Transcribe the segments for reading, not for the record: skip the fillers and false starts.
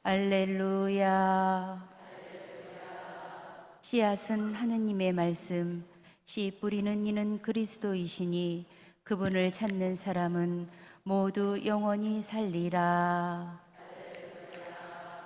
알렐루야. 씨앗은 하느님의 말씀, 씨 뿌리는 이는 그리스도이시니 그분을 찾는 사람은 모두 영원히 살리라.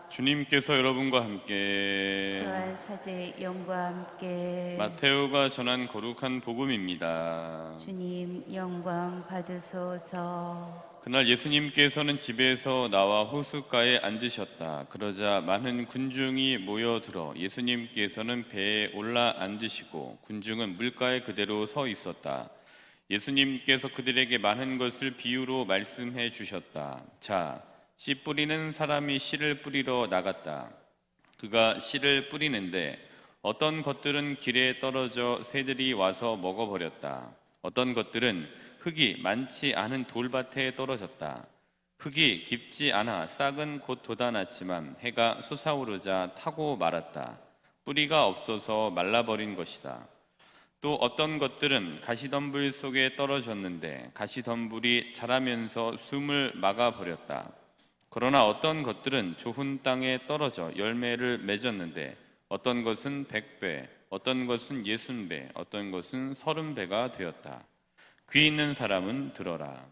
주님께서 여러분과 함께 또한 사제 영과 함께 마테오가 전한 거룩한 복음입니다. 주님 영광 받으소서. 그날 예수님께서는 집에서 나와 호숫가에 앉으셨다. 그러자 많은 군중이 모여들어 예수님께서는 배에 올라 앉으시고 군중은 물가에 그대로 서 있었다. 예수님께서 그들에게 많은 것을 비유로 말씀해 주셨다. 자, 씨 뿌리는 사람이 씨를 뿌리러 나갔다. 그가 씨를 뿌리는데 어떤 것들은 길에 떨어져 새들이 와서 먹어버렸다. 어떤 것들은 흙이 많지 않은 돌밭에 떨어졌다. 흙이 깊지 않아 싹은 곧 돋아났지만 해가 솟아오르자 타고 말았다. 뿌리가 없어서 말라버린 것이다. 또 어떤 것들은 가시덤불 속에 떨어졌는데 가시덤불이 자라면서 숨을 막아버렸다. 그러나 어떤 것들은 좋은 땅에 떨어져 열매를 맺었는데 어떤 것은 100배, 어떤 것은 60배, 어떤 것은 30배가 되었다. 귀 있는 사람은 들어라.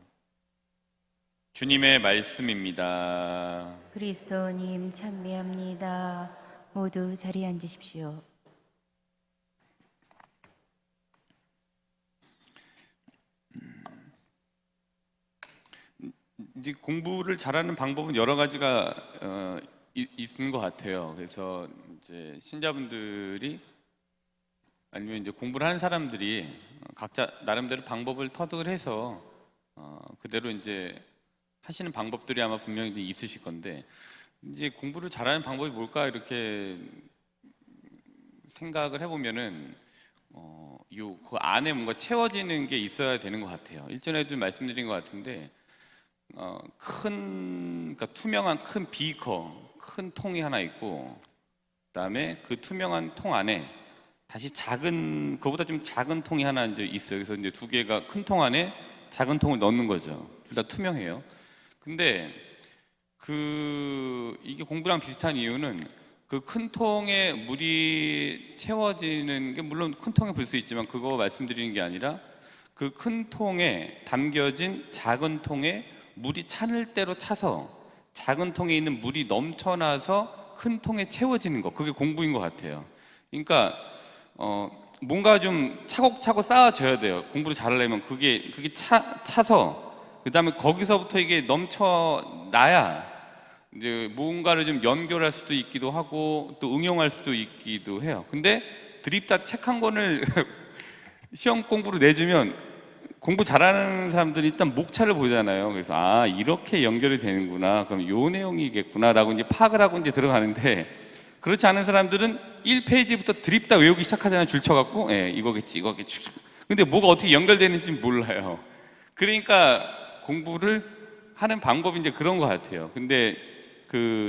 주님의 말씀입니다. 그리스도님 찬미합니다. 모두 자리에 앉으십시오. 이제 공부를 잘하는 방법은 여러 가지가 있는 것 같아요. 그래서 이제 신자분들이 아니면 이제 공부를 하는 사람들이 각자 나름대로 방법을 터득을 해서 그대로 이제 하시는 방법들이 아마 분명히 있으실 건데, 이제 공부를 잘하는 방법이 뭘까 이렇게 생각을 해보면은 그 안에 뭔가 채워지는 게 있어야 되는 것 같아요. 일전에도 말씀드린 것 같은데 그러니까 투명한 큰 비커, 큰 통이 하나 있고, 그다음에 그 투명한 통 안에 다시 작은, 그보다 좀 작은 통이 하나 이제 있어요. 그래서 이제 두 개가 큰 통 안에 작은 통을 넣는 거죠. 둘 다 투명해요. 근데 이게 공부랑 비슷한 이유는 그 큰 통에 물이 채워지는 게, 물론 큰 통에 불 수 있지만 그거 말씀드리는 게 아니라 그 큰 통에 담겨진 작은 통에 물이 차는 대로 차서 작은 통에 있는 물이 넘쳐나서 큰 통에 채워지는 거, 그게 공부인 것 같아요. 그러니까 뭔가 좀 차곡차곡 쌓아져야 돼요. 공부를 잘하려면 그게 차서 그 다음에 거기서부터 이게 넘쳐나야 이제 뭔가를 좀 연결할 수도 있기도 하고 또 응용할 수도 있기도 해요. 근데 드립다 책 한 권을 시험 공부로 내주면 공부 잘하는 사람들이 일단 목차를 보잖아요. 그래서 아, 이렇게 연결이 되는구나, 그럼 요 내용이겠구나 라고 이제 파악을 하고 이제 들어가는데, 그렇지 않은 사람들은 1페이지부터 드립다 외우기 시작하잖아요. 줄 쳐갖고 이거겠지. 근데 뭐가 어떻게 연결되는지 몰라요. 그러니까 공부를 하는 방법이 이제 그런 것 같아요. 근데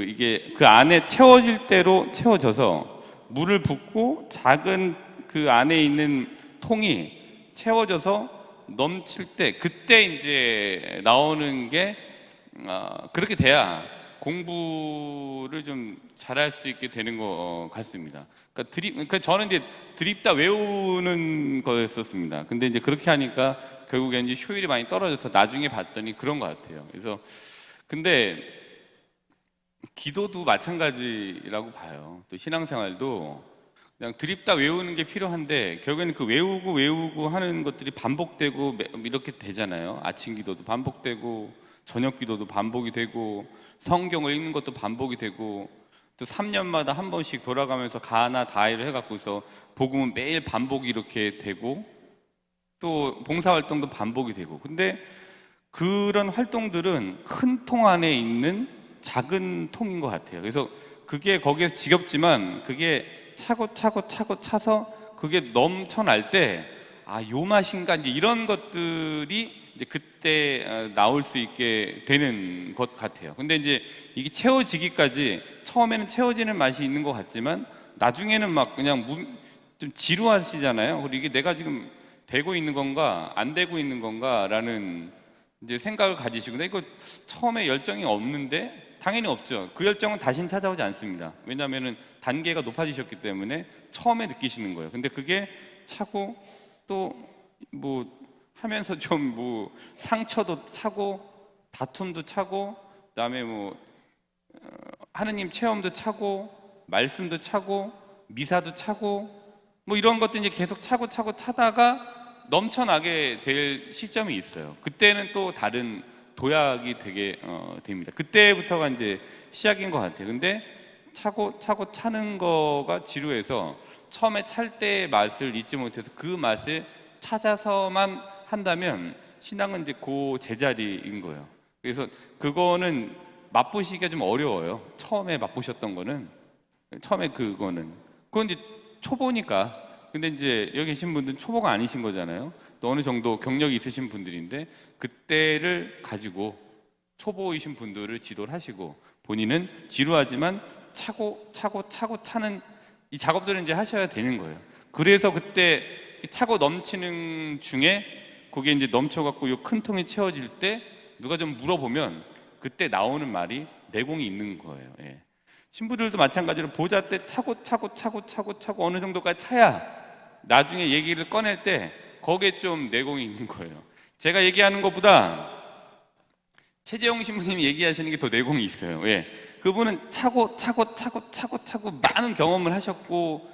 이게 그 안에 채워질 대로 채워져서 물을 붓고 작은 그 안에 있는 통이 채워져서 넘칠 때, 그때 이제 나오는 게 그렇게 돼야 공부를 좀 잘할 수 있게 되는 것 같습니다. 그러니까 저는 이제 드립다 외우는 거였었습니다. 근데 이제 그렇게 하니까 결국엔 이제 효율이 많이 떨어져서 나중에 봤더니 그런 것 같아요. 그래서 근데 기도도 마찬가지라고 봐요. 또 신앙생활도 그냥 드립다 외우는 게 필요한데 결국에는 그 외우고 하는 것들이 반복되고 이렇게 되잖아요. 아침 기도도 반복되고 저녁 기도도 반복이 되고 성경을 읽는 것도 반복이 되고 또 3년마다 한 번씩 돌아가면서 가나 다이를 해갖고서 복음은 매일 반복이 이렇게 되고 또 봉사활동도 반복이 되고, 근데 그런 활동들은 큰 통 안에 있는 작은 통인 것 같아요. 그래서 그게 거기에서 지겹지만 그게 차서 그게 넘쳐날 때 요 맛인가, 이제 이런 것들이 이제 그때 나올 수 있게 되는 것 같아요. 근데 이제 이게 채워지기까지 처음에는 채워지는 맛이 있는 것 같지만 나중에는 막 그냥 좀 지루하시잖아요. 그리고 이게 내가 지금 되고 있는 건가 안 되고 있는 건가 라는 이제 생각을 가지시고, 이거 처음에 열정이 없는데 당연히 없죠. 그 열정은 다시는 찾아오지 않습니다. 왜냐하면 단계가 높아지셨기 때문에 처음에 느끼시는 거예요. 근데 그게 차고 또 뭐 하면서 좀 뭐 상처도 차고 다툼도 차고 그다음에 뭐 하느님 체험도 차고 말씀도 차고 미사도 차고 뭐 이런 것도 이제 계속 차고 차다가 넘쳐나게 될 시점이 있어요. 그때는 또 다른 도약이 되게 됩니다. 그때부터가 이제 시작인 것 같아요. 근데 차고 차는 거가 지루해서 처음에 찰 때의 맛을 잊지 못해서 그 맛을 찾아서만 한다면 신앙은 이제 그 제자리인 거예요. 그래서 그거는 맛보시기가 좀 어려워요. 처음에 맛보셨던 거는 그건 이제 초보니까. 근데 이제 여기 계신 분들은 초보가 아니신 거잖아요. 또 어느 정도 경력이 있으신 분들인데 그때를 가지고 초보이신 분들을 지도를 하시고 본인은 지루하지만 차고 차는 이 작업들을 이제 하셔야 되는 거예요. 그래서 그때 차고 넘치는 중에 그게 이제 넘쳐갖고 요 큰 통이 채워질 때 누가 좀 물어보면 그때 나오는 말이 내공이 있는 거예요. 예. 신부들도 마찬가지로 보좌 때 차고 어느 정도까지 차야 나중에 얘기를 꺼낼 때 거기에 좀 내공이 있는 거예요. 제가 얘기하는 것보다 최재형 신부님이 얘기하시는 게 더 내공이 있어요. 예. 그분은 차고 많은 경험을 하셨고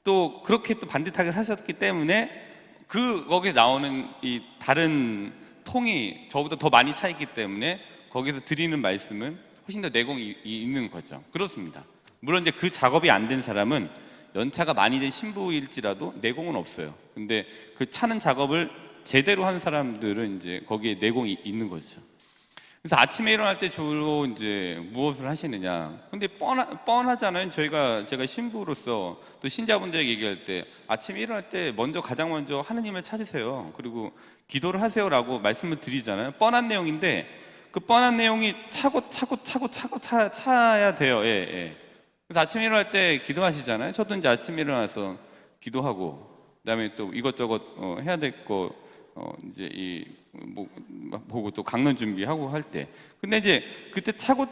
또 그렇게 또 반듯하게 사셨기 때문에 거기에 나오는 이 다른 통이 저보다 더 많이 차 있기 때문에 거기서 드리는 말씀은 훨씬 더 내공이 있는 거죠. 그렇습니다. 물론 이제 그 작업이 안 된 사람은 연차가 많이 된 신부일지라도 내공은 없어요. 근데 그 차는 작업을 제대로 한 사람들은 이제 거기에 내공이 있는 거죠. 그래서 아침에 일어날 때 주로 이제 무엇을 하시느냐. 근데 뻔하잖아요. 제가 신부로서 또 신자분들에게 얘기할 때 아침에 일어날 때 가장 먼저 하느님을 찾으세요. 그리고 기도를 하세요라고 말씀을 드리잖아요. 뻔한 내용인데 그 뻔한 내용이 차고 차야 돼요. 예. 그래서 아침에 일어날 때 기도하시잖아요. 저도 이제 아침에 일어나서 기도하고 그다음에 또 이것저것 해야 될 거 이제 보고 또 강론 준비하고 할 때. 근데 이제 그때 차고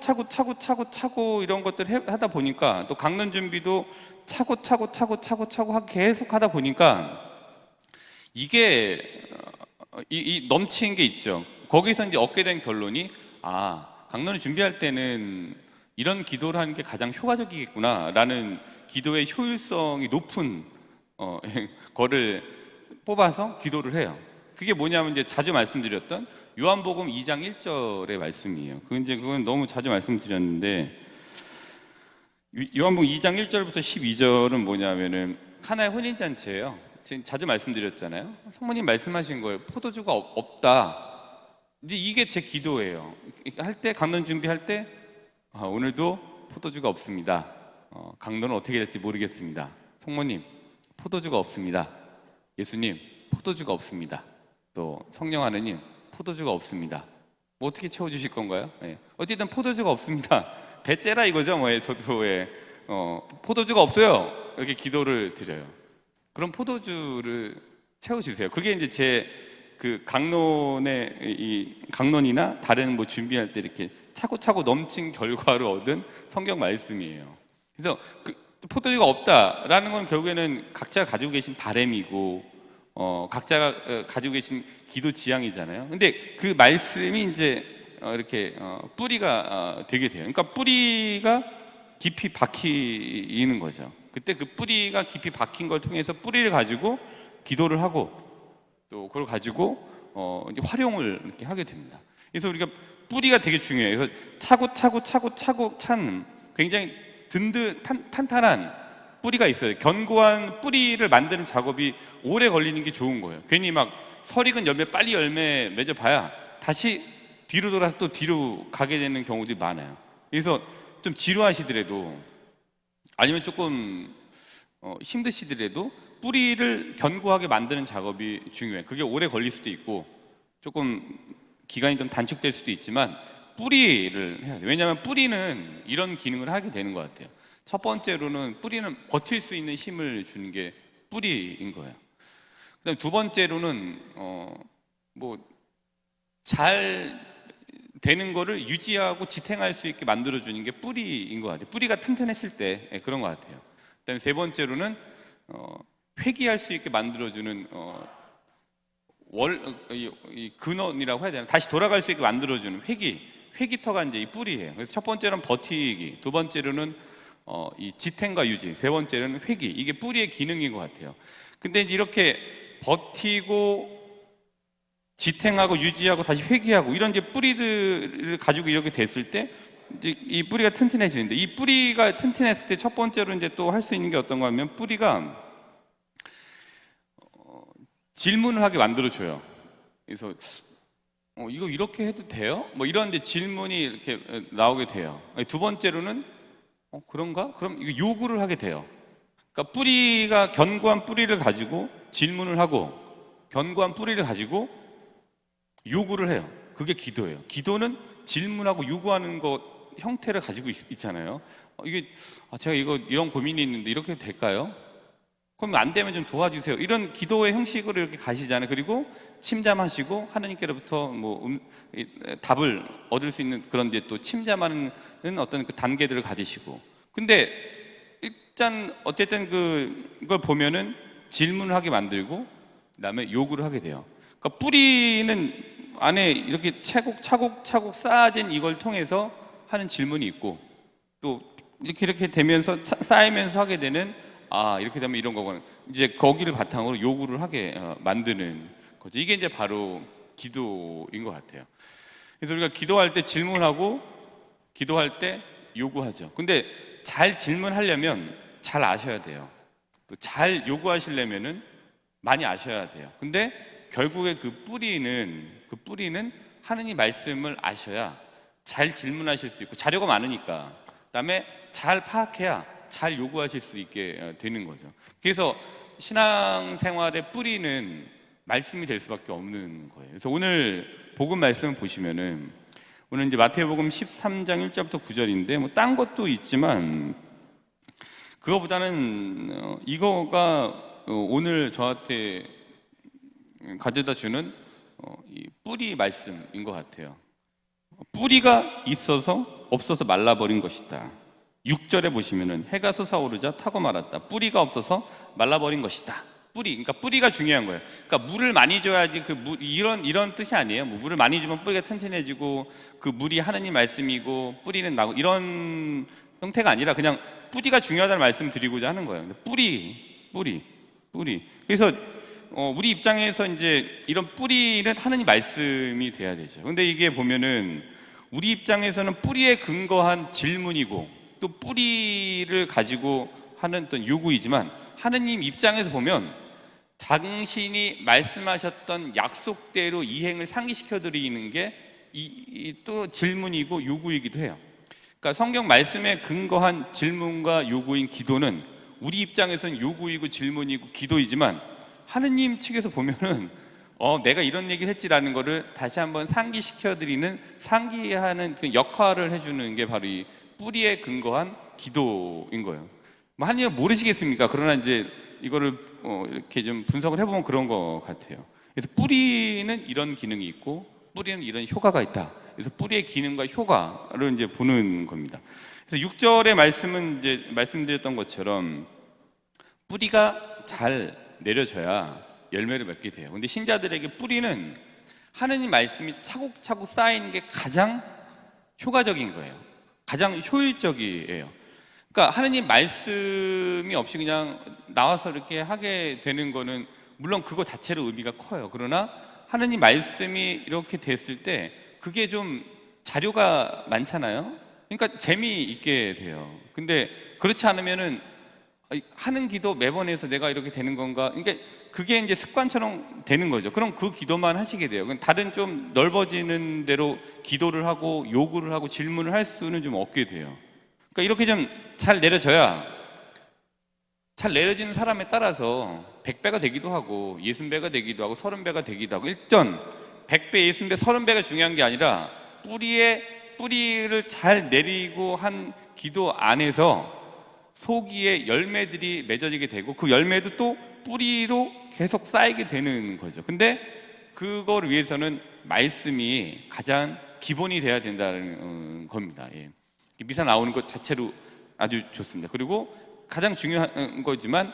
이런 것들 하다 보니까 또 강론 준비도 차고 계속 하다 보니까 이게 이 넘치는 게 있죠. 거기서 이제 얻게 된 결론이 강론을 준비할 때는 이런 기도를 하는 게 가장 효과적이겠구나라는 기도의 효율성이 높은 거를 뽑아서 기도를 해요. 그게 뭐냐면 이제 자주 말씀드렸던 요한복음 2장 1절의 말씀이에요. 그건 너무 자주 말씀드렸는데 요한복음 2장 1절부터 12절은 뭐냐면은 하나의 혼인잔치예요. 지금 자주 말씀드렸잖아요. 성모님 말씀하신 거예요. 포도주가 없다. 이제 이게 제 기도예요. 할 때 강론 준비할 때 오늘도 포도주가 없습니다. 강론은 어떻게 될지 모르겠습니다. 성모님 포도주가 없습니다. 예수님 포도주가 없습니다. 또 성령 하느님 포도주가 없습니다. 뭐 어떻게 채워주실 건가요? 예. 어쨌든 포도주가 없습니다. 배째라 이거죠. 저도 포도주가 없어요. 이렇게 기도를 드려요. 그럼 포도주를 채워주세요. 그게 이제 제 그 강론이나 다른 뭐 준비할 때 이렇게 차고 넘친 결과로 얻은 성경 말씀이에요. 그래서 포도주가 없다라는 건 결국에는 각자가 가지고 계신 바램이고 각자가 가지고 계신 기도 지향이잖아요. 근데 그 말씀이 이제 이렇게 뿌리가 되게 돼요. 그러니까 뿌리가 깊이 박히는 거죠. 그때 그 뿌리가 깊이 박힌 걸 통해서 뿌리를 가지고 기도를 하고 또 그걸 가지고 이제 활용을 이렇게 하게 됩니다. 그래서 우리가 뿌리가 되게 중요해요. 그래서 차고 찬 굉장히 탄탄한 뿌리가 있어요. 견고한 뿌리를 만드는 작업이 오래 걸리는 게 좋은 거예요. 괜히 막 설익은 열매 빨리 열매 맺어봐야 다시 뒤로 돌아서 또 뒤로 가게 되는 경우들이 많아요. 그래서 좀 지루하시더라도 아니면 조금 힘드시더라도 뿌리를 견고하게 만드는 작업이 중요해요. 그게 오래 걸릴 수도 있고 조금 기간이 좀 단축될 수도 있지만 뿌리를 해야 돼요. 왜냐하면 뿌리는 이런 기능을 하게 되는 것 같아요. 첫 번째로는 뿌리는 버틸 수 있는 힘을 주는 게 뿌리인 거예요. 그다음 두 번째로는 잘 되는 거를 유지하고 지탱할 수 있게 만들어주는 게 뿌리인 것 같아요. 뿌리가 튼튼했을 때 그런 것 같아요. 그다음에 세 번째로는 회귀할 수 있게 만들어주는 이 근원이라고 해야 되나, 다시 돌아갈 수 있게 만들어주는 회기터가 이제 이 뿌리예요. 그래서 첫 번째로는 버티기, 두 번째로는 이 지탱과 유지, 세 번째로는 회기. 이게 뿌리의 기능인 것 같아요. 근데 이제 이렇게 버티고 지탱하고 유지하고 다시 회귀하고 이런 이제 뿌리들을 가지고 이렇게 됐을 때 이제 이 뿌리가 튼튼해지는데, 이 뿌리가 튼튼했을 때 첫 번째로 이제 또 할 수 있는 게 어떤가 하면 뿌리가 질문을 하게 만들어줘요. 그래서 이거 이렇게 해도 돼요? 뭐 이런 이제 질문이 이렇게 나오게 돼요. 두 번째로는 그런가? 그럼 이거 요구를 하게 돼요. 그러니까 뿌리가 견고한 뿌리를 가지고 질문을 하고 견고한 뿌리를 가지고 요구를 해요. 그게 기도예요. 기도는 질문하고 요구하는 것 형태를 가지고 있잖아요. 이게 제가 이런 고민이 있는데 이렇게 해도 될까요? 그럼 안 되면 좀 도와주세요. 이런 기도의 형식으로 이렇게 가시잖아요. 그리고 침잠하시고 하나님께로부터 답을 얻을 수 있는 그런 이제 또 침잠하는 어떤 그 단계들을 가지시고. 근데 일단 어쨌든 그걸 보면은 질문을 하게 만들고 그다음에 요구를 하게 돼요. 그러니까 뿌리는 안에 이렇게 차곡차곡 쌓아진 이걸 통해서 하는 질문이 있고, 또 이렇게 되면서 쌓이면서 하게 되는 이렇게 되면 이런 거구나. 이제 거기를 바탕으로 요구를 하게 만드는 거죠. 이게 이제 바로 기도인 것 같아요. 그래서 우리가 기도할 때 질문하고 기도할 때 요구하죠. 근데 잘 질문하려면 잘 아셔야 돼요. 또 잘 요구하시려면은 많이 아셔야 돼요. 근데 결국에 그 뿌리는 하느님 말씀을 아셔야 잘 질문하실 수 있고, 자료가 많으니까, 그다음에 잘 파악해야 잘 요구하실 수 있게 되는 거죠. 그래서 신앙생활의 뿌리는 말씀이 될 수밖에 없는 거예요. 그래서 오늘 복음 말씀을 보시면은, 오늘 이제 마태복음 13장 1절부터 9절인데 뭐 딴 것도 있지만 그거보다는 이거가 오늘 저한테 가져다 주는 이 뿌리 말씀인 것 같아요. 뿌리가 있어서 없어서 말라버린 것이다. 6절에 보시면은 해가 솟아오르자 타고 말았다. 뿌리가 없어서 말라버린 것이다. 그러니까 뿌리가 중요한 거예요. 그러니까 물을 많이 줘야지 이런 뜻이 아니에요. 뭐 물을 많이 주면 뿌리가 튼튼해지고 그 물이 하느님 말씀이고 뿌리는 나고 이런 형태가 아니라 그냥 뿌리가 중요하다는 말씀을 드리고자 하는 거예요. 뿌리. 그래서 우리 입장에서 이제 이런 뿌리는 하느님 말씀이 돼야 되죠. 근데 이게 보면은 우리 입장에서는 뿌리에 근거한 질문이고 또 뿌리를 가지고 하는 어떤 요구이지만, 하느님 입장에서 보면 당신이 말씀하셨던 약속대로 이행을 상기시켜 드리는 게 또 질문이고 요구이기도 해요. 그러니까 성경 말씀에 근거한 질문과 요구인 기도는 우리 입장에서는 요구이고 질문이고 기도이지만, 하느님 측에서 보면은 내가 이런 얘기를 했지라는 거를 다시 한번 상기시켜드리는, 상기하는 그 역할을 해주는 게 바로 이 뿌리에 근거한 기도인 거예요. 뭐 하느님은 모르시겠습니까? 그러나 이제 이거를 이렇게 좀 분석을 해보면 그런 것 같아요. 그래서 뿌리는 이런 기능이 있고 뿌리는 이런 효과가 있다. 그래서 뿌리의 기능과 효과를 이제 보는 겁니다. 그래서 6절의 말씀은 이제 말씀드렸던 것처럼 뿌리가 잘 내려져야 열매를 맺게 돼요. 근데 신자들에게 뿌리는 하느님 말씀이 차곡차곡 쌓이는 게 가장 효과적인 거예요. 가장 효율적이에요. 그러니까 하느님 말씀이 없이 그냥 나와서 이렇게 하게 되는 거는 물론 그거 자체로 의미가 커요. 그러나 하느님 말씀이 이렇게 됐을 때 그게 좀 자료가 많잖아요. 그러니까 재미있게 돼요. 근데 그렇지 않으면은 하는 기도 매번 해서 내가 이렇게 되는 건가? 그러니까 그게 이제 습관처럼 되는 거죠. 그럼 그 기도만 하시게 돼요. 다른 좀 넓어지는 대로 기도를 하고 요구를 하고 질문을 할 수는 좀 없게 돼요. 그러니까 이렇게 좀 잘 내려져야, 잘 내려지는 사람에 따라서 100배가 되기도 하고 60배가 되기도 하고 30배가 되기도 하고, 일단 100배, 60배, 30배가 중요한 게 아니라 뿌리를 잘 내리고 한 기도 안에서 속이에 열매들이 맺어지게 되고 그 열매도 또 뿌리로 계속 쌓이게 되는 거죠. 근데 그걸 위해서는 말씀이 가장 기본이 돼야 된다는 겁니다. 예. 미사 나오는 것 자체로 아주 좋습니다. 그리고 가장 중요한 거지만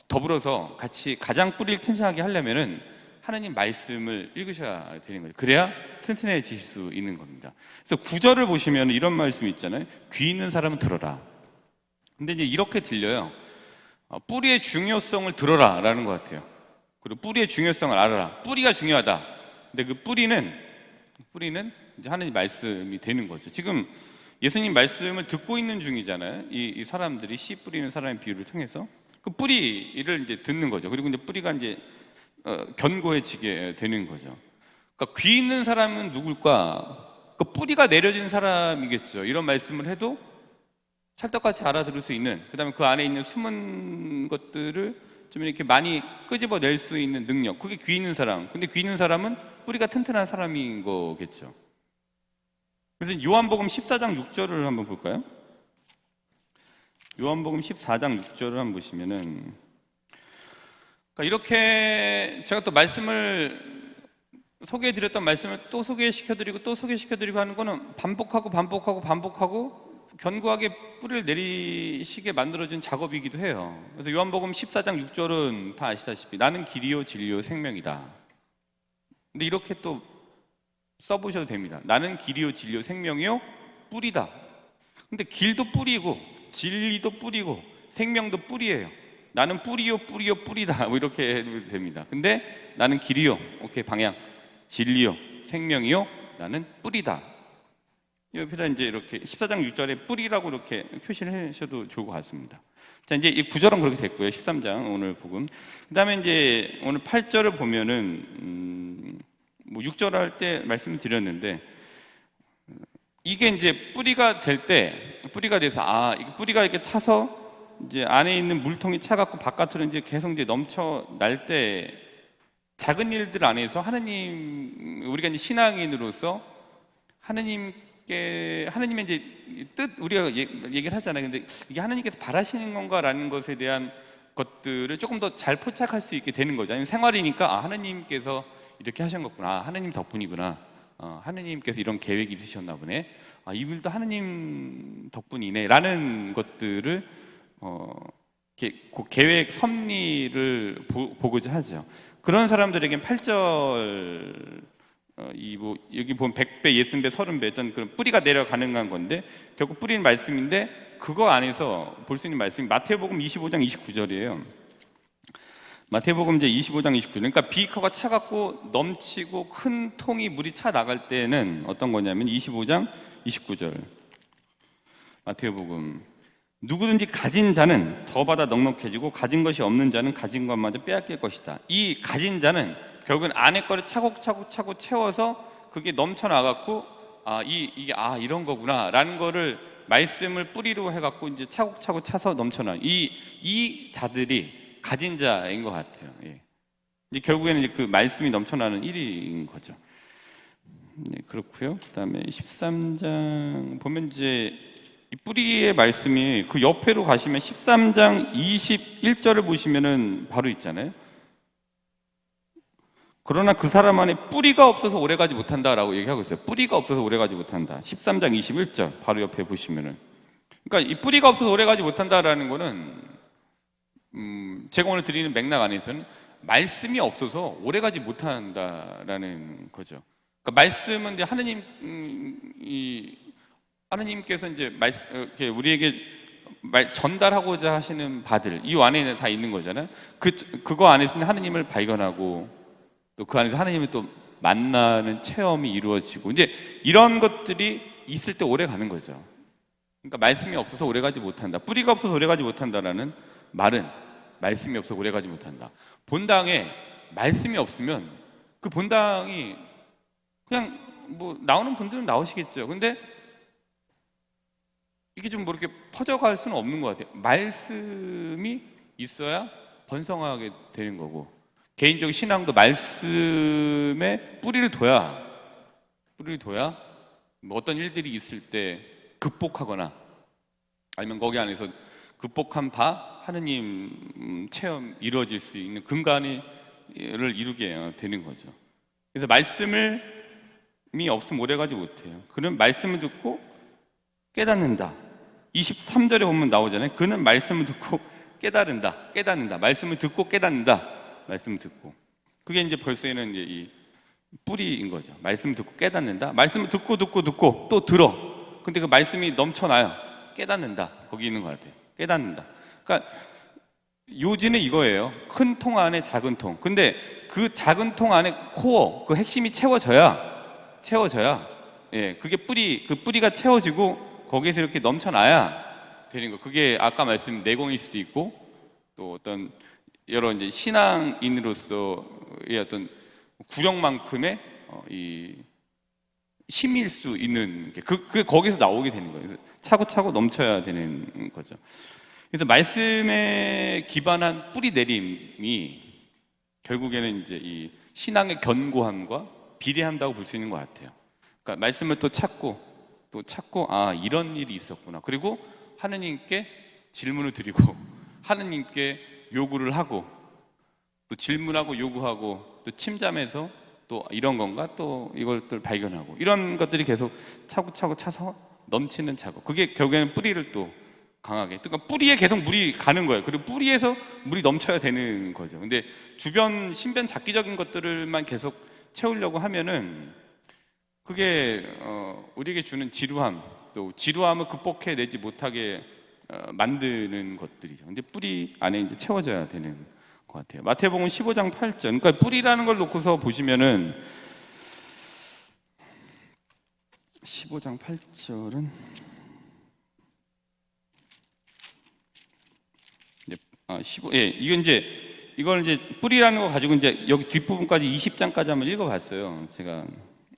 더불어서 같이 가장 뿌리를 튼튼하게 하려면은 하나님 말씀을 읽으셔야 되는 거죠. 그래야 튼튼해지실 수 있는 겁니다. 그래서 9절을 보시면 이런 말씀이 있잖아요. 귀 있는 사람은 들어라. 근데 이제 이렇게 들려요. 뿌리의 중요성을 들어라 라는 것 같아요. 그리고 뿌리의 중요성을 알아라. 뿌리가 중요하다. 근데 그 뿌리는 이제 하나님 말씀이 되는 거죠. 지금 예수님 말씀을 듣고 있는 중이잖아요. 이 사람들이 씨 뿌리는 사람의 비유를 통해서 그 뿌리를 이제 듣는 거죠. 그리고 이제 뿌리가 이제 견고해지게 되는 거죠. 그러니까 귀 있는 사람은 누굴까? 그 뿌리가 내려진 사람이겠죠. 이런 말씀을 해도 찰떡같이 알아들을 수 있는, 그 다음에 그 안에 있는 숨은 것들을 좀 이렇게 많이 끄집어낼 수 있는 능력, 그게 귀 있는 사람. 근데 귀 있는 사람은 뿌리가 튼튼한 사람인 거겠죠. 그래서 요한복음 14장 6절을 한번 볼까요? 요한복음 14장 6절을 한번 보시면은, 그러니까 이렇게 제가 또 말씀을 소개해드렸던 말씀을 또 소개시켜드리고 또 소개시켜드리고 하는 거는 반복하고 견고하게 뿌리를 내리시게 만들어준 작업이기도 해요. 그래서 요한복음 14장 6절은 다 아시다시피 나는 길이요 진리요 생명이다. 근데 이렇게 또 써보셔도 됩니다. 나는 길이요 진리요 생명이요 뿌리다. 근데 길도 뿌리고 진리도 뿌리고 생명도 뿌리예요. 나는 뿌리다 뭐 이렇게 해도 됩니다. 근데 나는 길이요, 오케이, 방향, 진리요, 생명이요, 나는 뿌리다. 옆에다 이제 이렇게 14장 6절에 뿌리라고 이렇게 표시를 하셔도 좋을 것 같습니다. 자, 이제 이 9절은 그렇게 됐고요. 13장 오늘 복음. 그 다음에 이제 오늘 8절을 보면은, 뭐 6절 할 때 말씀을 드렸는데, 이게 이제 뿌리가 돼서, 이게 뿌리가 이렇게 차서 이제 안에 있는 물통이 차갖고 바깥으로 이제 계속 이제 넘쳐날 때 작은 일들 안에서 우리가 이제 신앙인으로서 하나님의 이제 뜻, 우리가 얘기를 하잖아요. 근데 이게 하나님께서 바라시는 건가라는 것에 대한 것들을 조금 더 잘 포착할 수 있게 되는 거죠. 아니면 생활이니까, 하나님께서 이렇게 하신 거구나. 하나님 덕분이구나. 하나님께서 이런 계획이 있으셨나 보네. 이 일도 하나님 덕분이네. 라는 것들을, 이렇게 그 계획 섭리를 보고자 하죠. 그런 사람들에겐 8절, 여기 보면 100배, 60배, 30배 했던 그런 뿌리가 내려 가능한 건데, 결국 뿌리는 말씀인데, 그거 안에서 볼 수 있는 말씀이 마태복음 25장 29절이에요. 마태복음 이제 25장 29절. 그러니까 비커가 차갑고 넘치고 큰 통이 물이 차 나갈 때는 어떤 거냐면 25장 29절. 마태복음. 누구든지 가진 자는 더 받아 넉넉해지고 가진 것이 없는 자는 가진 것마저 빼앗길 것이다. 이 가진 자는 결국은 안에 거를 차곡차곡 채워서 그게 넘쳐나갖고 이게 이런 거구나라는 거를 말씀을 뿌리로 해갖고 이제 차곡차곡 차서 넘쳐나. 이 자들이 가진 자인 것 같아요. 예. 이제 결국에는 이제 그 말씀이 넘쳐나는 일인 거죠. 네, 그렇고요. 그다음에 13장 보면 이제 이 뿌리의 말씀이 그 옆에로 가시면 13장 21절을 보시면은 바로 있잖아요. 그러나 그 사람 안에 뿌리가 없어서 오래가지 못한다라고 얘기하고 있어요. 뿌리가 없어서 오래가지 못한다. 13장 21절 바로 옆에 보시면은, 그러니까 이 뿌리가 없어서 오래가지 못한다라는 거는 제가 오늘 드리는 맥락 안에서는 말씀이 없어서 오래가지 못한다라는 거죠. 그러니까 말씀은 이제 하느님께서 이제 우리에게 전달하고자 하시는 바들, 이 안에는 다 있는 거잖아요. 그거 안에서는 하느님을 발견하고 또 그 안에서 하느님을 또 만나는 체험이 이루어지고, 이제 이런 것들이 있을 때 오래 가는 거죠. 그러니까 말씀이 없어서 오래 가지 못한다. 뿌리가 없어서 오래 가지 못한다라는 말은 말씀이 없어서 오래 가지 못한다. 본당에 말씀이 없으면 그 본당이 그냥 뭐 나오는 분들은 나오시겠죠. 근데 이게 좀 뭐 이렇게 퍼져갈 수는 없는 것 같아요. 말씀이 있어야 번성하게 되는 거고, 개인적 신앙도 말씀에 뿌리를 둬야 뭐 어떤 일들이 있을 때 극복하거나 아니면 거기 안에서 극복한 바 하느님 체험 이루어질 수 있는 근간을 이루게 되는 거죠. 그래서 말씀을 없으면 오래가지 못해요. 그는 말씀을 듣고 깨닫는다. 23절에 보면 나오잖아요. 그는 말씀을 듣고 깨닫는다. 말씀을 듣고 깨닫는다. 말씀을 듣고. 그게 이제 벌써는 이제 이 뿌리인 거죠. 말씀을 듣고 깨닫는다. 말씀을 듣고 또 들어. 근데 그 말씀이 넘쳐나요. 깨닫는다. 거기 있는 것 같아요. 깨닫는다. 그러니까 요지는 이거예요. 큰 통 안에 작은 통. 근데 그 작은 통 안에 코어, 그 핵심이 채워져야, 예, 그게 그 뿌리가 채워지고 거기에서 이렇게 넘쳐나야 되는 거. 그게 아까 말씀 내공일 수도 있고, 또 어떤 여러 이제 신앙인으로서의 어떤 구력만큼의 이 힘일 수 있는 게 그게 거기서 나오게 되는 거예요. 차고차고 넘쳐야 되는 거죠. 그래서 말씀에 기반한 뿌리 내림이 결국에는 이제 이 신앙의 견고함과 비례한다고 볼 수 있는 것 같아요. 그러니까 말씀을 또 찾고 아, 이런 일이 있었구나. 그리고 하느님께 질문을 드리고 하느님께 요구를 하고 또 질문하고 요구하고 또 침잠해서 또 이런 건가 또 이것들 발견하고 이런 것들이 계속 차고차고 차서 넘치는 작업. 그게 결국에는 뿌리를 또 강하게, 그러니까 뿌리에 계속 물이 가는 거예요. 그리고 뿌리에서 물이 넘쳐야 되는 거죠. 근데 주변 신변 잡기적인 것들만 계속 채우려고 하면은 그게 우리에게 주는 지루함, 또 지루함을 극복해내지 못하게 만드는 것들이죠. 근데 뿌리 안에 이제 채워져야 되는 것 같아요. 마태복음 15장 8절. 그러니까 뿌리라는 걸 놓고서 보시면은 15장 8절은 이걸 이제 뿌리라는 거 가지고 이제 여기 뒷부분까지 20장까지 한번 읽어봤어요. 제가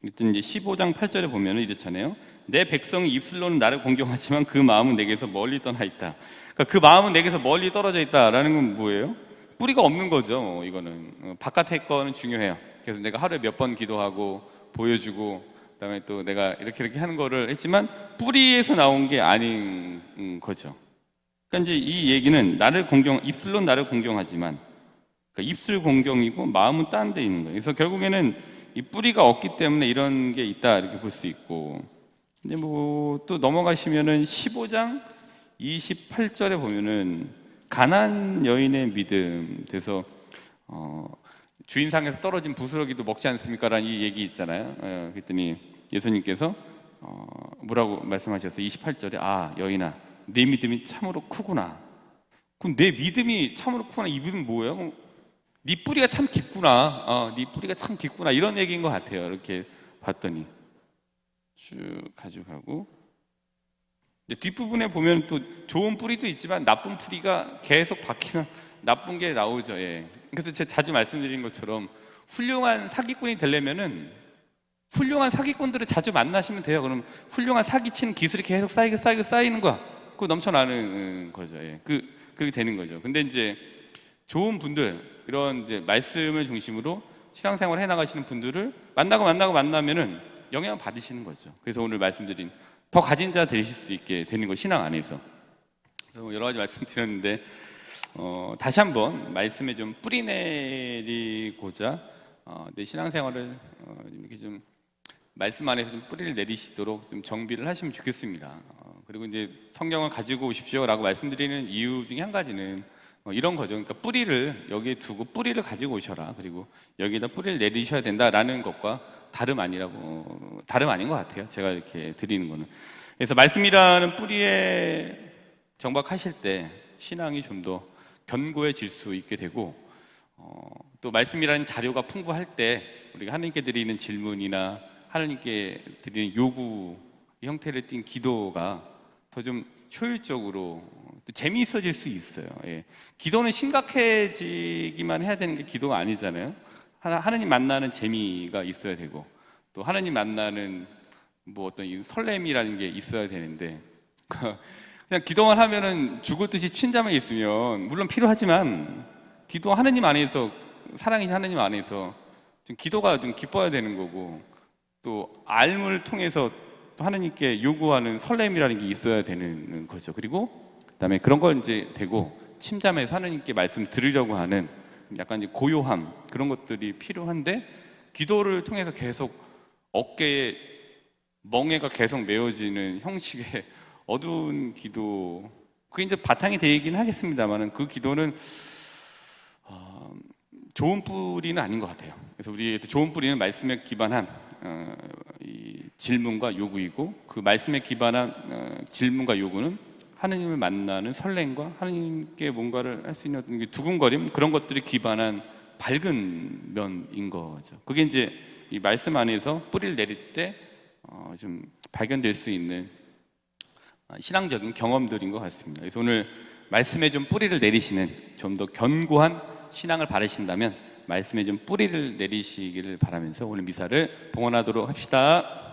이제 15장 8절에 보면은 이렇잖아요. 내 백성이 입술로는 나를 공경하지만 그 마음은 내게서 멀리 떠나 있다. 그러니까 그 마음은 내게서 멀리 떨어져 있다라는 건 뭐예요? 뿌리가 없는 거죠. 이거는 바깥의 거는 중요해요. 그래서 내가 하루에 몇 번 기도하고 보여주고 그다음에 또 내가 이렇게 하는 거를 했지만 뿌리에서 나온 게 아닌 거죠. 그러니까 이제 이 얘기는 입술로 나를 공경하지만, 그러니까 입술 공경이고 마음은 딴 데 있는 거예요. 그래서 결국에는 이 뿌리가 없기 때문에 이런 게 있다 이렇게 볼 수 있고, 이제 뭐 또 넘어가시면은 15장 28절에 보면은 가난 여인의 믿음, 그래서 주인상에서 떨어진 부스러기도 먹지 않습니까라는 이 얘기 있잖아요. 그랬더니 예수님께서 뭐라고 말씀하셨어요? 28절에 아 여인아 내 믿음이 참으로 크구나. 그럼 내 믿음이 참으로 크구나, 이 믿음은 뭐예요? 네 뿌리가 참 깊구나. 네 뿌리가 참 깊구나, 이런 얘기인 것 같아요. 이렇게 봤더니 쭉 가져가고 뒷부분에 보면 또 좋은 뿌리도 있지만 나쁜 뿌리가 계속 박히면 나쁜 게 나오죠. 예. 그래서 제가 자주 말씀드린 것처럼 훌륭한 사기꾼이 되려면은 훌륭한 사기꾼들을 자주 만나시면 돼요. 그럼 훌륭한 사기치는 기술이 계속 쌓이는 거야. 그거 넘쳐나는 거죠. 예. 그렇게 되는 거죠. 근데 이제 좋은 분들, 이런 이제 말씀을 중심으로 신앙생활을 해나가시는 분들을 만나면은 영향을 받으시는 거죠. 그래서 오늘 말씀드린 더 가진 자 되실 수 있게 되는 거, 신앙 안에서. 여러 가지 말씀드렸는데 다시 한번 말씀에 좀 뿌리 내리고자 내 신앙생활을 이렇게 좀 말씀 안에서 좀 뿌리를 내리시도록 좀 정비를 하시면 좋겠습니다. 그리고 이제 성경을 가지고 오십시오라고 말씀드리는 이유 중에 한 가지는 이런 거죠. 그러니까 뿌리를 여기에 두고 뿌리를 가지고 오셔라. 그리고 여기에다 뿌리를 내리셔야 된다라는 것과 다름 아닌 것 같아요. 제가 이렇게 드리는 거는. 그래서 말씀이라는 뿌리에 정박하실 때 신앙이 좀 더 견고해질 수 있게 되고, 또 말씀이라는 자료가 풍부할 때 우리가 하나님께 드리는 질문이나 하나님께 드리는 요구 형태를 띈 기도가 더 좀 효율적으로 또 재미있어질 수 있어요. 예. 기도는 심각해지기만 해야 되는 게 기도가 아니잖아요. 하나님 만나는 재미가 있어야 되고, 또 하나님 만나는 뭐 어떤 이 설렘이라는 게 있어야 되는데 그냥 기도만 하면은 죽었듯이 침잠에 있으면 물론 필요하지만, 기도 하나님 안에서, 사랑이신 하나님 안에서 좀 기도가 좀 기뻐야 되는 거고, 또 알물 통해서 또 하나님께 요구하는 설렘이라는 게 있어야 되는 거죠. 그리고 그다음에 그런 건 이제 되고, 침잠해서 하나님께 말씀 들으려고 하는 약간 이제 고요함, 그런 것들이 필요한데, 기도를 통해서 계속 어깨에 멍에가 계속 메어지는 형식의 어두운 기도, 그게 이제 바탕이 되긴 하겠습니다만은 그 기도는 좋은 뿌리는 아닌 것 같아요. 그래서 우리 좋은 뿌리는 말씀에 기반한 이 질문과 요구이고, 그 말씀에 기반한 질문과 요구는 하느님을 만나는 설렘과 하느님께 뭔가를 할 수 있는 어떤 두근거림, 그런 것들이 기반한 밝은 면인 거죠. 그게 이제 이 말씀 안에서 뿌리를 내릴 때 좀 발견될 수 있는 신앙적인 경험들인 것 같습니다. 그래서 오늘 말씀에 좀 뿌리를 내리시는, 좀 더 견고한 신앙을 바라신다면 말씀에 좀 뿌리를 내리시기를 바라면서 오늘 미사를 봉헌하도록 합시다.